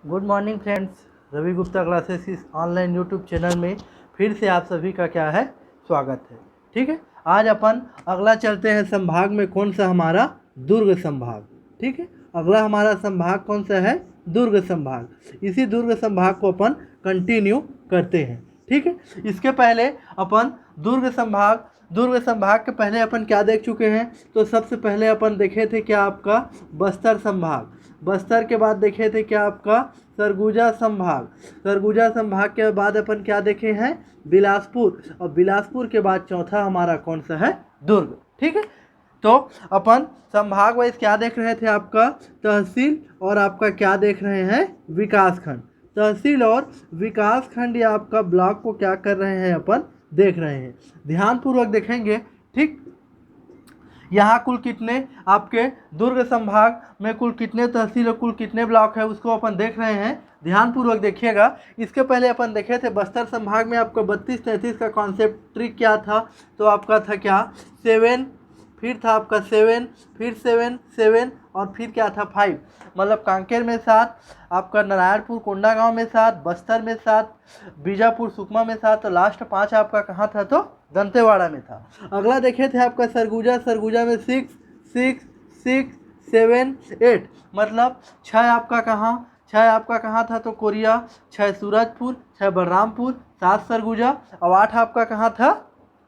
Good morning friends, Ravi Gupta classes इस online YouTube channel में फिर से आप सभी का क्या है स्वागत है। ठीक है, आज अपन अगला चलते हैं संभाग में, कौन सा हमारा दुर्ग संभाग। ठीक है, अगला हमारा संभाग कौन सा है, दुर्ग संभाग। इसी दुर्ग संभाग को अपन कंटिन्यू करते हैं। ठीक है, इसके पहले अपन दुर्ग संभाग के पहले अपन क्या देख चुके हैं, तो सबसे पहले अपन देखे थे क्या आपका बस्तर संभाग। बस्तर के बाद देखे थे क्या आपका सरगुजा संभाग के बाद अपन क्या देखे हैं बिलासपुर, और बिलासपुर के बाद चौथा हमारा कौन सा है दुर्ग। ठीक है, तो अपन संभाग वाइज क्या देख रहे थे, आपका तहसील और आपका क्या देख रहे हैं विकासखंड। तहसील और विकासखंड या आपका ब्लॉक को क्या कर रहे हैं अपन देख रहे हैं, ध्यानपूर्वक देखेंगे। ठीक, यहाँ कुल कितने आपके दुर्ग संभाग में कुल कितने तहसील और कुल कितने ब्लॉक है उसको अपन देख रहे हैं, ध्यानपूर्वक देखिएगा। इसके पहले अपन देखे थे बस्तर संभाग में आपका 32-33 का कॉन्सेप्ट ट्रिक क्या था, तो आपका था क्या 7, फिर था आपका 7, फिर 7 7 और फिर क्या था 5, मतलब कांकेर में 7, आपका नारायणपुर कोंडागांव में 7, बस्तर में 7, बीजापुर सुकमा में 7, तो लास्ट 5 आपका कहाँ था, तो दंतेवाड़ा में था। अगला देखे थे आपका सरगुजा में 6 6 6 7 8, मतलब 6 आपका कहाँ था, तो कोरिया, 6 सूरजपुर, 6 बलरामपुर, 7 सरगुजा, और 8 आपका कहाँ था,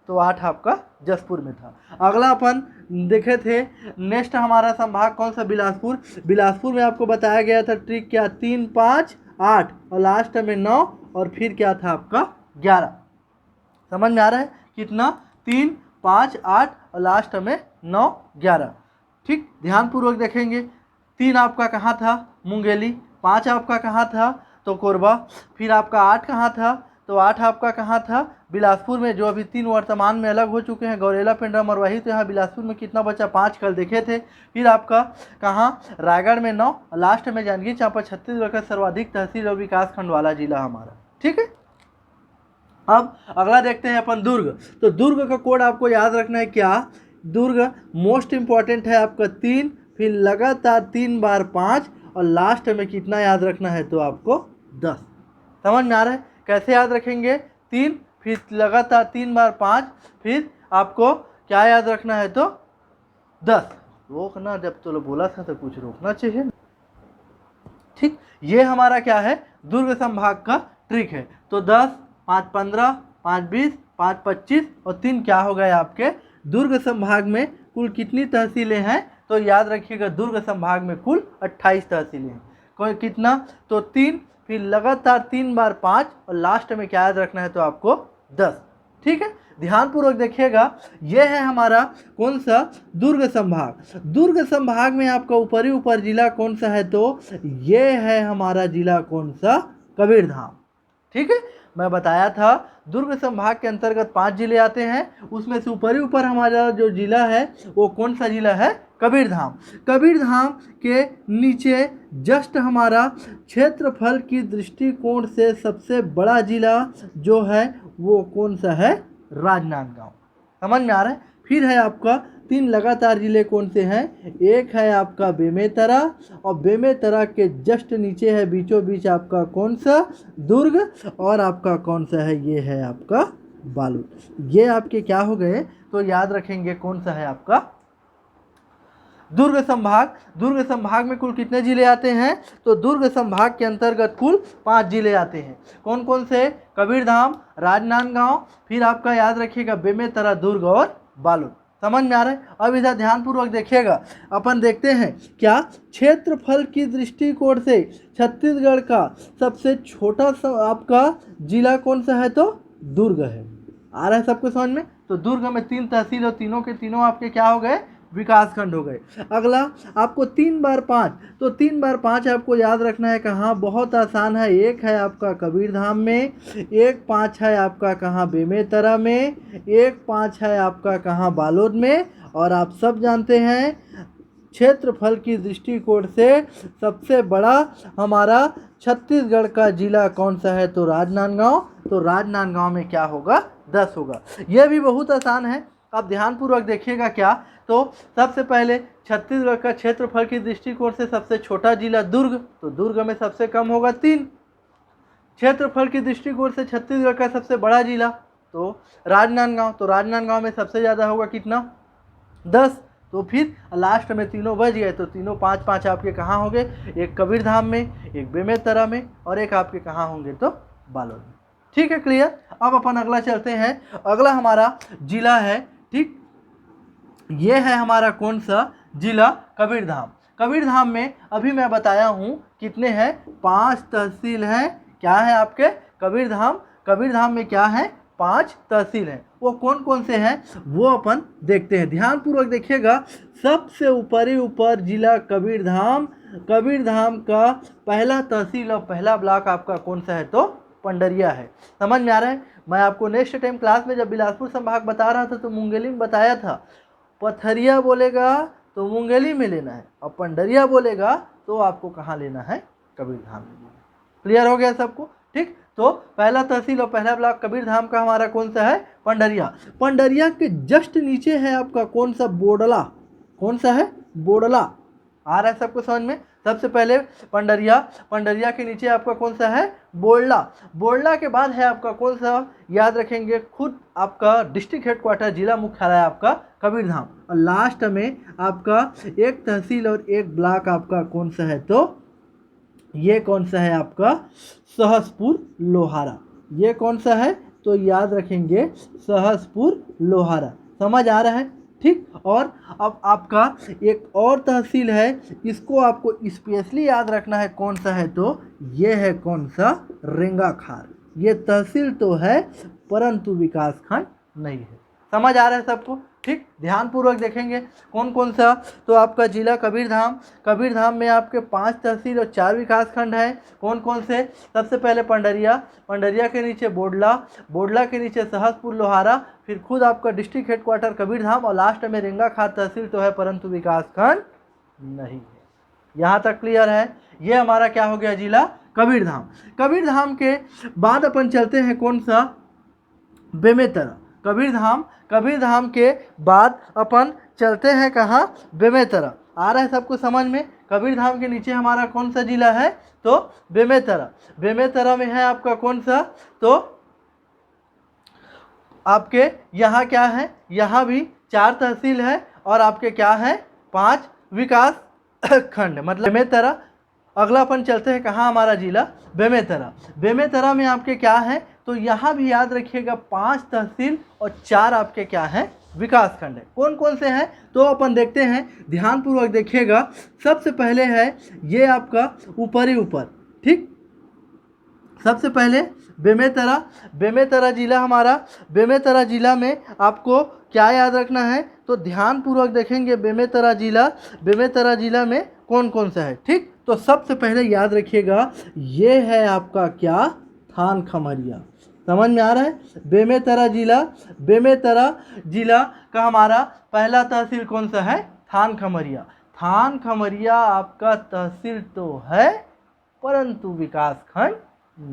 तो 8 आपका जसपुर में था। अगला अपन देखे थे नेक्स्ट हमारा संभाग कौन सा बिलासपुर में आपको बताया गया था ट्रिक क्या 3 5 8 और लास्ट में 9 और फिर क्या था आपका 11। समझ में आ रहा है कितना 3 5 8 और लास्ट में 9 11। ठीक, ध्यानपूर्वक देखेंगे। 3 आपका कहाँ था मुंगेली, 5 आपका कहाँ था, तो कोरबा, फिर आपका 8 कहाँ था, तो 8 आपका कहाँ था बिलासपुर में, जो अभी 3 वर्तमान में अलग हो चुके हैं, गौरेला, पिंडरा, मरवाही। तो यहाँ बिलासपुर में कितना बचा 5 कल देखे थे। फिर आपका कहाँ रायगढ़ में 9, लास्ट में जांजगीर चांपा, छत्तीसगढ़ का सर्वाधिक तहसील और विकास खंड वाला जिला हमारा। ठीक है, अब अगला देखते हैं अपन दुर्ग। तो दुर्ग का कोड आपको याद रखना है क्या, दुर्ग मोस्ट इंपॉर्टेंट है आपका 3, फिर लगातार 3 बार 5 और लास्ट में कितना याद रखना है, तो आपको 10। समझ में आ रहा है कैसे याद रखेंगे, 3 फिर लगातार 3 बार 5, फिर आपको क्या याद रखना है, तो 10। रोकना, जब तो बोला था तो कुछ रोकना चाहिए। ठीक, ये हमारा क्या है दुर्ग संभाग का ट्रिक है। तो 10 5 15 5 20 5 25 और 3 क्या हो गए आपके दुर्ग संभाग में कुल कितनी तहसीलें हैं, तो याद रखिएगा दुर्ग संभाग में कुल 28 तहसीलें हैं। कोई कितना, तो 3 फिर लगातार 3 बार 5 और लास्ट में क्या याद रखना है, तो आपको 10। ठीक है, ध्यानपूर्वक देखिएगा। यह है हमारा कौन सा दुर्ग संभाग में आपका ऊपर जिला कौन सा है, तो ये है हमारा जिला कौन सा कबीरधाम। ठीक है, मैं बताया था दुर्ग संभाग के अंतर्गत 5 जिले आते हैं, उसमें से ऊपर हमारा जो जिला है वो कौन सा जिला है, कबीरधाम के नीचे जस्ट हमारा क्षेत्रफल की दृष्टिकोण से सबसे बड़ा जिला जो है वो कौन सा है, राजनांदगांव। समझ में आ रहा है। फिर है आपका 3 लगातार जिले कौन से हैं, एक है आपका बेमेतरा, और बेमेतरा के जस्ट नीचे है बीचों बीच आपका कौन सा दुर्ग, और आपका कौन सा है, ये है आपका बालूद। ये आपके क्या हो गए, तो याद रखेंगे कौन सा है आपका दुर्ग संभाग में कुल कितने जिले आते हैं, तो दुर्ग संभाग के अंतर्गत कुल 5 जिले आते हैं। कौन कौन से, कबीरधाम, राजनांदगांव, फिर आपका याद रखिएगा बेमेतरा, दुर्ग और बालूद। समझ में आ रहा है। अब इधर ध्यानपूर्वक देखिएगा, अपन देखते हैं क्या क्षेत्रफल की दृष्टिकोण से छत्तीसगढ़ का सबसे छोटा आपका जिला कौन सा है, तो दुर्ग है। आ रहा है सबको समझ में। तो दुर्ग में 3 तहसील और तीनों के तीनों आपके क्या हो गए, विकासखंड हो गए। अगला आपको 3 बार 5, तो 3 बार 5 आपको याद रखना है कहाँ, बहुत आसान है। एक है आपका कबीरधाम में, एक 5 है आपका कहाँ बेमेतरा में, एक 5 है आपका कहाँ बालोद में, और आप सब जानते हैं क्षेत्रफल की दृष्टिकोण से सबसे बड़ा हमारा छत्तीसगढ़ का जिला कौन सा है, तो राजनांदगांव। तो राजनांदगांव में क्या होगा, 10 होगा। यह भी बहुत आसान है। अब ध्यानपूर्वक देखिएगा क्या, तो सबसे पहले छत्तीसगढ़ का क्षेत्रफल की दृष्टिकोण से सबसे छोटा जिला दुर्ग, तो दुर्ग में सबसे कम होगा 3। क्षेत्रफल की दृष्टिकोण से छत्तीसगढ़ का सबसे बड़ा जिला तो राजनांदगांव, तो राजनांदगांव में सबसे ज़्यादा होगा कितना 10। तो फिर लास्ट में तीनों बच गए, तो तीनों 5-5 आपके कहाँ होंगे, एक कबीरधाम में, एक बेमेतरा में और एक आपके कहाँ होंगे तो बालोद में। ठीक है, क्लियर। अब अपन अगला चलते हैं। अगला हमारा जिला है, ठीक, ये है हमारा कौन सा जिला, कबीरधाम। कबीरधाम में अभी मैं बताया हूँ कितने हैं, 5 तहसील हैं। क्या है आपके कबीरधाम, कबीरधाम में क्या है 5 तहसील हैं। वो कौन कौन से हैं वो अपन देखते हैं, ध्यान पूर्वक देखिएगा। सबसे ऊपर जिला कबीरधाम, कबीरधाम का पहला तहसील और पहला ब्लॉक आपका कौन सा है तो पंडरिया है। समझ में आ रहा है। मैं आपको नेक्स्ट टाइम क्लास में जब बिलासपुर संभाग बता रहा था तो मुंगेली में बताया था, पथरिया बोलेगा तो मुंगेली में लेना है और पंडरिया बोलेगा तो आपको कहाँ लेना है, कबीरधाम में लेना है। क्लियर हो गया सबको, ठीक। तो पहला तहसील और पहला ब्लॉक कबीरधाम का हमारा कौन सा है, पंडरिया। पंडरिया के जस्ट नीचे है आपका कौन सा, बोडला। कौन सा है, बोडला। आ रहा है सबको समझ में। सबसे पहले पंडरिया, पंडरिया के नीचे आपका कौन सा है, बोडला। बोडला के बाद है आपका कौन सा, याद रखेंगे खुद आपका डिस्ट्रिक्ट हेडक्वार्टर, जिला मुख्यालय आपका कबीरधाम। और लास्ट में आपका एक तहसील और एक ब्लॉक आपका कौन सा है तो ये कौन सा है आपका, सहसपुर लोहारा। ये कौन सा है तो याद रखेंगे सहसपुर लोहारा। समझ आ रहा है, ठीक। और अब आपका एक और तहसील है, इसको आपको स्पेशली याद रखना है, कौन सा है तो ये है कौन सा, रेंगाखार। ये तहसील तो है परंतु विकास खंड नहीं है। समझ आ रहा है सबको, ठीक। ध्यान पूर्वक देखेंगे कौन कौन सा, तो आपका जिला कबीरधाम, कबीरधाम में आपके 5 तहसील और 4 विकास खंड हैं। कौन कौन से, सबसे पहले पंडरिया, पंडरिया के नीचे बोडला, बोडला के नीचे सहसपुर लोहारा, फिर खुद आपका डिस्ट्रिक्ट हेडक्वार्टर कबीरधाम और लास्ट में रेंगाखार तहसील तो है परंतु विकास खंड नहीं है। यहाँ तक क्लियर है। ये हमारा क्या हो गया, जिला कबीरधाम। कबीरधाम के बाद अपन चलते हैं कौन सा, बेमेतरा। कबीरधाम, कबीरधाम के बाद अपन चलते हैं कहाँ, बेमेतरा। आ रहा है सबको समझ में। कबीरधाम के नीचे हमारा कौन सा जिला है तो बेमेतरा। बेमेतरा में है आपका कौन सा तो आपके यहाँ क्या है, यहाँ भी 4 तहसील है और आपके क्या है 5 विकास खंड, मतलब बेमेतरा। अगला अपन चलते हैं कहाँ, हमारा जिला बेमेतरा। बेमेतरा में आपके क्या है तो यहाँ भी याद रखिएगा 5 तहसील और 4 आपके क्या हैं विकास खंड है। कौन कौन से हैं तो अपन देखते हैं, ध्यान पूर्वक देखिएगा। सबसे पहले है ये आपका ऊपर ही ऊपर, ठीक। सबसे पहले बेमेतरा, बेमेतरा जिला हमारा, बेमेतरा जिला में आपको क्या याद रखना है तो ध्यान पूर्वक देखेंगे बेमेतरा जिला, बेमेतरा जिला में कौन कौन सा है, ठीक। तो सबसे पहले याद रखिएगा ये है आपका क्या, थान खमरिया। समझ में आ रहा है। बेमेतरा जिला, बेमेतरा जिला का हमारा पहला तहसील कौन सा है, थान खमरिया। थान खमरिया आपका तहसील तो है परंतु विकास खंड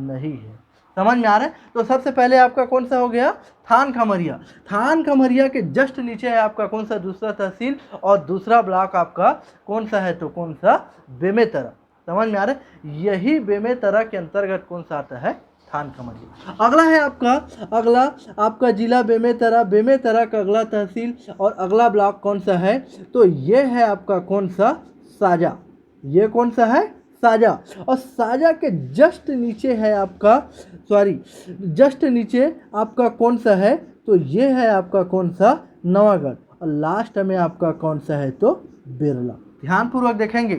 नहीं है। समझ में आ रहा है। तो सबसे पहले आपका कौन सा हो गया, थान खमरिया। थान खमरिया के जस्ट नीचे है आपका कौन सा, दूसरा तहसील और दूसरा ब्लॉक आपका कौन सा है तो कौन सा, बेमेतरा। समझ में आ रहा है। यही बेमेतरा के अंतर्गत कौन सा आता है, थान खमरिया। अगला है आपका, अगला आपका जिला बेमेतरा। बेमेतरा का अगला तहसील और अगला ब्लॉक कौन सा है तो ये है आपका कौन सा, साजा। ये कौन सा है, साजा। और साजा के जस्ट नीचे है आपका, सॉरी जस्ट नीचे आपका कौन सा है तो ये है आपका कौन सा, नवागढ़। और लास्ट में आपका कौन सा है तो बिरला। ध्यान पूर्वक देखेंगे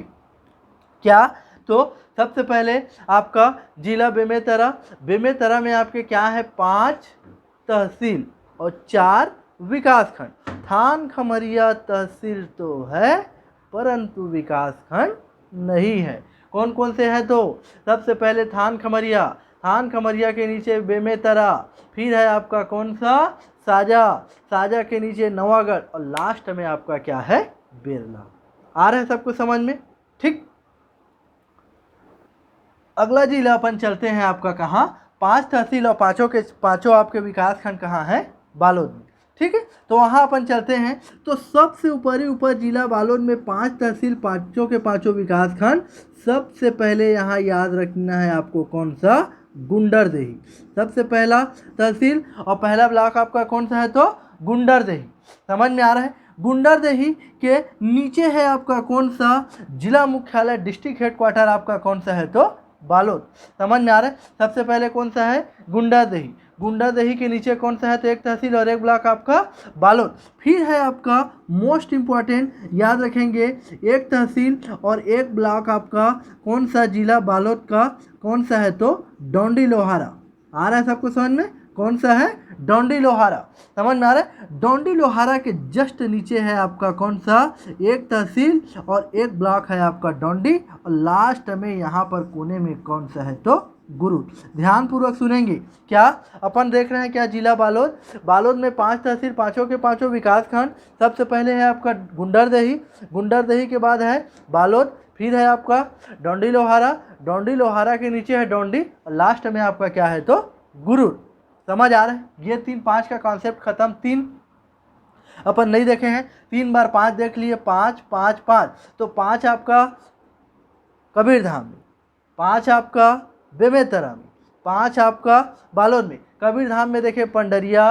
क्या तो सबसे पहले आपका जिला बेमेतरा। बेमेतरा में आपके क्या है 5 तहसील और 4 विकास खंड। थान खमरिया तहसील तो है परंतु विकास खंड नहीं है। कौन कौन से हैं तो सबसे पहले थान खमरिया, थान खमरिया के नीचे बेमेतरा, फिर है आपका कौन सा, साजा, साजा के नीचे नवागढ़ और लास्ट में आपका क्या है, बिरला। आ रहा है सबको समझ में, ठीक। अगला जिला अपन चलते हैं आपका कहाँ, 5 तहसील और पाँचों आपके विकास खंड कहाँ हैं, बालोद में। ठीक है। तो वहाँ अपन चलते हैं। तो सबसे ऊपर जिला बालोद में 5 तहसील, पाँचों के पाँचों विकास खंड। सबसे पहले यहाँ याद रखना है आपको कौन सा, गुंडरदेही। सबसे पहला तहसील और पहला ब्लॉक आपका कौन सा है, तो गुंडरदेही। समझ में आ रहा है। गुंडरदेही के नीचे है आपका कौन सा, जिला मुख्यालय, डिस्ट्रिक्ट हेडक्वार्टर आपका कौन सा है, तो बालोद। समझ में आ रहा है। सबसे पहले कौन सा है, गुंडरदेही। गुंडरदेही के नीचे कौन सा है, तो एक तहसील और एक ब्लॉक आपका बालोद। फिर है आपका मोस्ट इम्पॉर्टेंट, याद रखेंगे, एक तहसील और एक ब्लॉक आपका कौन सा, जिला बालोद का कौन सा है, तो डोंडी लोहारा। आ रहा है सबको समझ में, कौन सा है, डोंडी लोहारा। समझ में आ रहा है। डोंडी लोहारा के जस्ट नीचे है आपका कौन सा, एक तहसील और एक ब्लॉक है आपका डोंडी, और लास्ट में यहाँ पर कोने में कौन सा है, तो गुरु। ध्यानपूर्वक सुनेंगे। क्या अपन देख रहे हैं, क्या जिला बालोद। बालोद में 5 तहसील, पाँचों के पाँचों विकास खंड। सबसे पहले है आपका गुंडरदेही, गुंडरदेही के बाद है बालोद, फिर है आपका डोंडी लोहारा, डोंडी लोहारा के नीचे है डोंडी, और लास्ट में आपका क्या है, तो गुरु। समझ आ रहा है। ये 3-5 का कॉन्सेप्ट खत्म। 3 अपन नहीं देखे हैं, 3 बार 5 देख लिए, 5 5 5। तो 5 आपका कबीरधाम में, 5 आपका बेमेतरा में, 5 आपका बालोद में। कबीरधाम में देखे पंडरिया,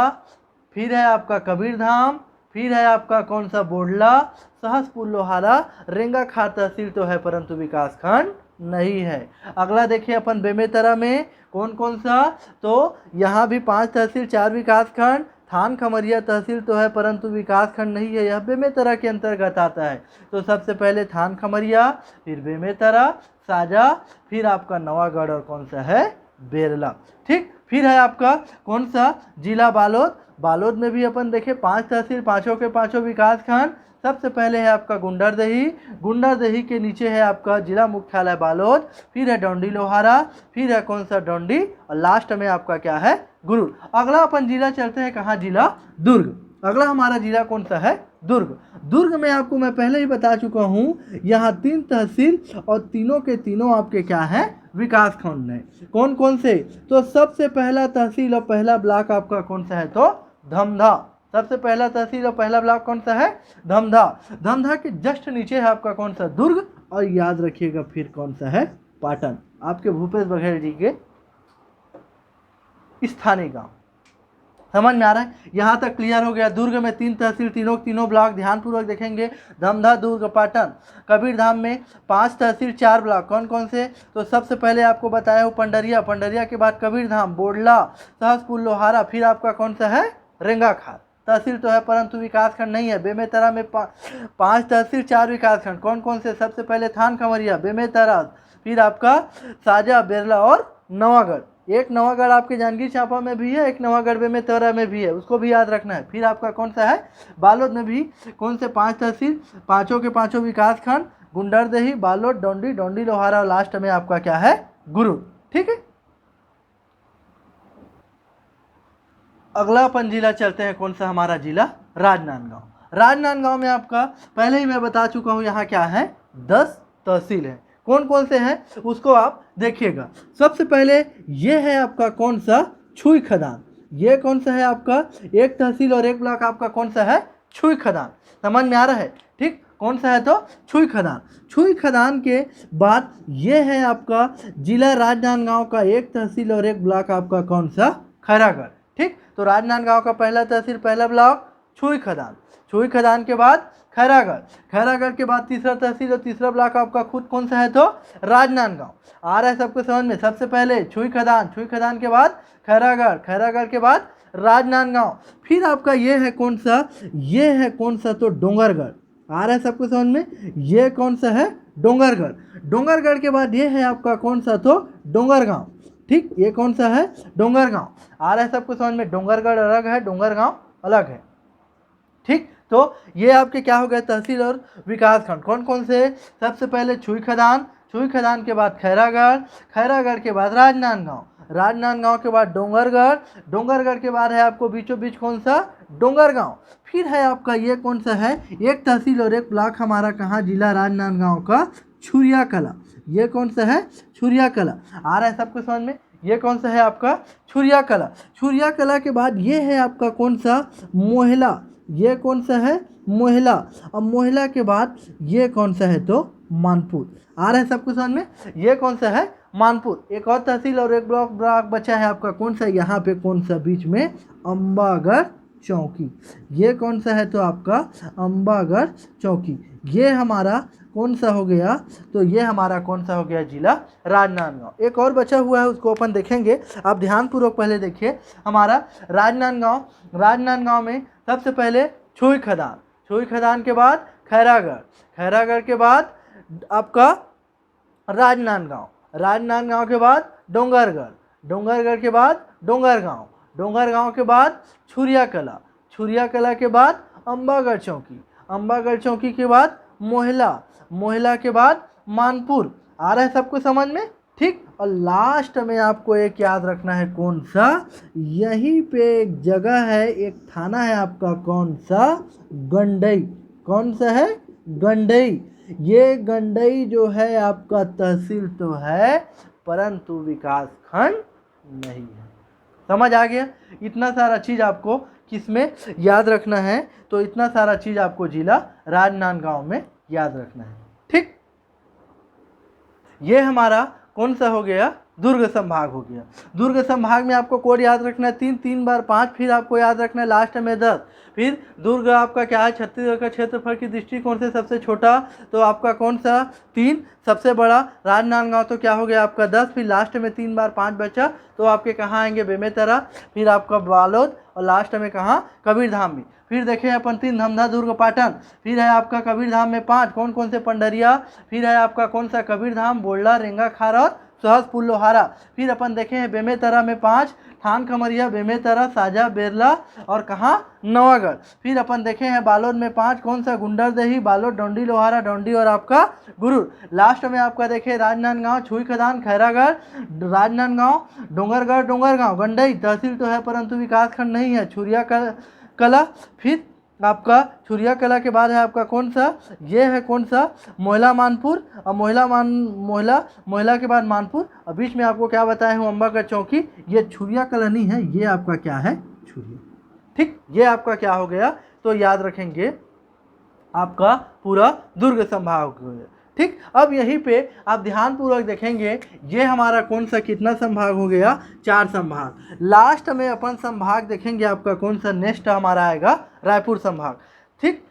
फिर है आपका कबीरधाम, फिर है आपका कौन सा, बोडला, सहसपुर लोहारा, रेंगाखार तहसील तो है परंतु विकास खंड नहीं है। अगला देखिए अपन बेमेतरा में कौन कौन सा, तो यहाँ भी 5 तहसील, 4 विकास खंड। थान खमरिया तहसील तो है परंतु विकास खंड नहीं है, यह बेमेतरा के अंतर्गत आता है। तो सबसे पहले थान खमरिया, फिर बेमेतरा, साजा, फिर आपका नवागढ़ और कौन सा है, बेरला। ठीक। फिर है आपका कौन सा, जिला बालोद। बालोद में भी अपन देखे 5 तहसील, पाँचों के पाँचों विकास खंड। सबसे पहले है आपका गुंडरदेही, गुंडरदेही के नीचे है आपका जिला मुख्यालय बालोद, फिर है डोंडी लोहारा, फिर है कौन सा, डोंडी, और लास्ट में आपका क्या है, गुरु। अगला अपन जिला चलते हैं कहाँ, जिला दुर्ग। अगला हमारा जिला कौन सा है, दुर्ग। दुर्ग में आपको मैं पहले ही बता चुका हूँ, यहाँ 3 तहसील और तीनों के तीनों आपके क्या हैं, विकास खंड है। कौन कौन से, तो सबसे पहला तहसील और पहला ब्लॉक आपका कौन सा है, तो धमधा। सबसे पहला तहसील और पहला ब्लॉक कौन सा है, धमधा। धमधा के जस्ट नीचे है आपका कौन सा, दुर्ग, और याद रखिएगा फिर कौन सा है, पाटन, आपके भूपेश बघेल जी के स्थानीय गांव। समझ में आ रहा है। यहाँ तक क्लियर हो गया। दुर्ग में 3 तहसील, तीनों ब्लॉक, ध्यानपूर्वक देखेंगे, धमधा, दुर्ग, पाटन। कबीरधाम में 5 तहसील, 4 ब्लॉक, कौन कौन से, तो सबसे पहले आपको बताया हूँ पंडरिया, पंडरिया के बाद कबीरधाम, बोडला, सहसपुर लोहारा, फिर आपका कौन सा है, रेंगाखार तहसील तो है परंतु विकास खंड नहीं है। बेमेतरा में 5 तहसील, 4 विकास खंड, कौन कौन से, सबसे पहले थान खमरिया, बेमेतरा, फिर आपका साजा, बेरला और नवागढ़। एक नवागढ़ आपके जांजगीर चांपा में भी है, एक नवागढ़ बेमेतरा में भी है, उसको भी याद रखना है। फिर आपका कौन सा है, बालोद में भी कौन से 5 तहसील, पाँचों के पाँचों विकास खंड, गुंडरदेही, बालोद, डोंडी, डोंडी लोहारा, और लास्ट में आपका क्या है, गुरु। ठीक है। अगला अपन जिला चलते हैं, कौन सा हमारा जिला, राजनांदगांव। राजनांदगांव में आपका पहले ही मैं बता चुका हूँ, यहाँ क्या है, 10 तहसील है। कौन कौन से हैं उसको आप देखिएगा। सबसे पहले ये है आपका कौन सा, छुई खदान। ये कौन सा है आपका, एक तहसील और एक ब्लॉक आपका कौन सा है, छुई खदान। समझ में आ रहा है। ठीक। कौन सा है, तो छुई खदान। छुई खदान के बाद ये है आपका जिला राजनांदगांव का एक तहसील और एक ब्लॉक आपका कौन सा, खैरागढ़। ठीक। तो राजनांदगांव का पहला तहसील, पहला ब्लॉक छुई खदान, छुई खदान के बाद खैरागढ़, खैरागढ़ के बाद तीसरा तहसील और तीसरा ब्लॉक आपका खुद कौन सा है, तो राजनांदगांव। आ रहा है सबको समझ में। सबसे पहले छुई खदान, छुई खदान के बाद खैरागढ़, खैरागढ़ के बाद राजनांदगांव। फिर आपका ये है कौन सा, ये है कौन सा, तो डोंगरगढ़। आ रहा है सबको समझ में। ये कौन सा है, डोंगरगढ़। डोंगरगढ़ के बाद ये है आपका कौन सा, तो डोंगरगांव। ठीक। ये कौन सा है, डोंगरगांव। आ रहा है सबको समझ में। डोंगरगढ़ अलग है, डोंगरगांव अलग है। ठीक। तो ये आपके क्या हो गए, तहसील और विकास खंड। कौन कौन से, सबसे पहले छुई खदान, छुई खदान के बाद खैरागढ़, खैरागढ़ के बाद राजनांदगांव, राजनांदगांव के बाद डोंगरगढ़, डोंगरगढ़ के बाद है आपको बीचों बीच कौन सा, डोंगरगांव। फिर है आपका ये कौन सा है, एक तहसील और एक ब्लॉक हमारा कहाँ, जिला राजनांदगांव का छुरिया कला। ये कौन सा है, छुरिया कला। आ रहा है सबको समझ में। ये कौन सा है आपका छुरिया कला। छुरिया कला के बाद ये है आपका कौन सा मोहला, ये कौन सा है मोहला। अब मोहला के बाद ये कौन सा है तो मानपुर। आ रहा है सबको समझ में, ये कौन सा है मानपुर। एक और तहसील और एक ब्लॉक बचा है आपका कौन सा, यहाँ पे कौन सा बीच में अम्बागढ़ चौकी। ये कौन सा है तो आपका अम्बागढ़ चौकी। ये हमारा कौन सा हो गया तो ये हमारा कौन सा हो गया जिला राजनांदगांव। एक और बचा हुआ है उसको अपन देखेंगे, आप ध्यानपूर्वक पहले देखिए। हमारा राजनांदगांव में सबसे पहले छुई खदान, छुई खदान के बाद खैरागढ़, खैरागढ़ के बाद आपका राजनांदगांव, राजनांदगांव के बाद डोंगरगढ़, डोंगरगढ़ के बाद डोंगरगांव, डोंगरगांव के बाद छुरिया कला, छुरिया कला के बाद अम्बागढ़ चौकी, अम्बागढ़ चौकी के बाद मोहला, मोहला के बाद मानपुर। आ रहा है सबको समझ में, ठीक। और लास्ट में आपको एक याद रखना है कौन सा, यहीं पे एक जगह है, एक थाना है आपका कौन सा गंडई। कौन सा है गंडई। ये गंडई जो है आपका तहसील तो है परंतु विकास खंड नहीं है। समझ आ गया। इतना सारा चीज़ आपको किसमें याद रखना है तो इतना सारा चीज़ आपको जिला राजनांदगांव में याद रखना है, ठीक। ये हमारा कौन सा हो गया दुर्ग संभाग हो गया। दुर्ग संभाग में आपको कोड याद रखना है 3, 3 बार 5, फिर आपको याद रखना है लास्ट में 10। फिर दुर्ग आपका क्या है, छत्तीसगढ़ का क्षेत्रफल की दृष्टिकोण से सबसे छोटा तो आपका कौन सा 3, सबसे बड़ा राजनांदगांव तो क्या हो गया आपका 10। फिर लास्ट में 3 बार 5 बचा तो आपके कहाँ आएंगे बेमेतरा, फिर आपका बालोद और लास्ट में कहाँ कबीरधाम में। फिर देखें अपन 3 धमधा दुर्ग पाटन, फिर है आपका कबीरधाम में 5 कौन कौन से पंडरिया, फिर है आपका कौन सा कबीरधाम, बोलडा, रेंगा खार और सहसपुर लोहारा। फिर अपन देखे हैं बेमेतरा में 5 थान खमरिया, बेमेतरा, साजा, बेरला और कहाँ नवागढ़। फिर अपन देखे हैं बालोद में 5 कौन सा गुंडरदेही, बालोद, डोंडी लोहारा, डोंडी और आपका गुरूर। लास्ट में आपका देखे राजनांदगांव, छुई खदान, खैरागढ़, राजनांदगांव, डोंगरगढ़, डोंगरगांव, गंडई तहसील तो है परंतु विकास खंड नहीं है, छुरिया कला। फिर आपका छुरिया कला के बाद है आपका कौन सा, ये है कौन सा मोहला मानपुर, और मोहला के बाद मानपुर, और बीच में आपको क्या बताया हूँ अम्बागढ़ चौकी। ये छुरिया कला नहीं है, ये आपका क्या है छुरिया, ठीक। ये आपका क्या हो गया तो याद रखेंगे आपका पूरा दुर्ग संभाग हो गया, ठीक। अब यहीं पे आप ध्यानपूर्वक देखेंगे ये हमारा कौन सा कितना संभाग हो गया 4 संभाग। लास्ट में अपन संभाग देखेंगे आपका कौन सा नेक्स्ट हमारा आएगा रायपुर संभाग, ठीक।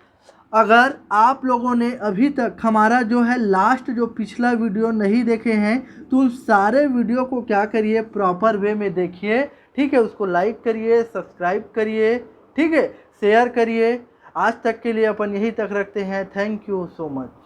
अगर आप लोगों ने अभी तक हमारा जो है लास्ट जो पिछला वीडियो नहीं देखे हैं तो उन सारे वीडियो को क्या करिए प्रॉपर वे में देखिए, ठीक है। उसको लाइक करिए, सब्सक्राइब करिए, ठीक है, शेयर करिए। आज तक के लिए अपन यही तक रखते हैं। Thank you so much.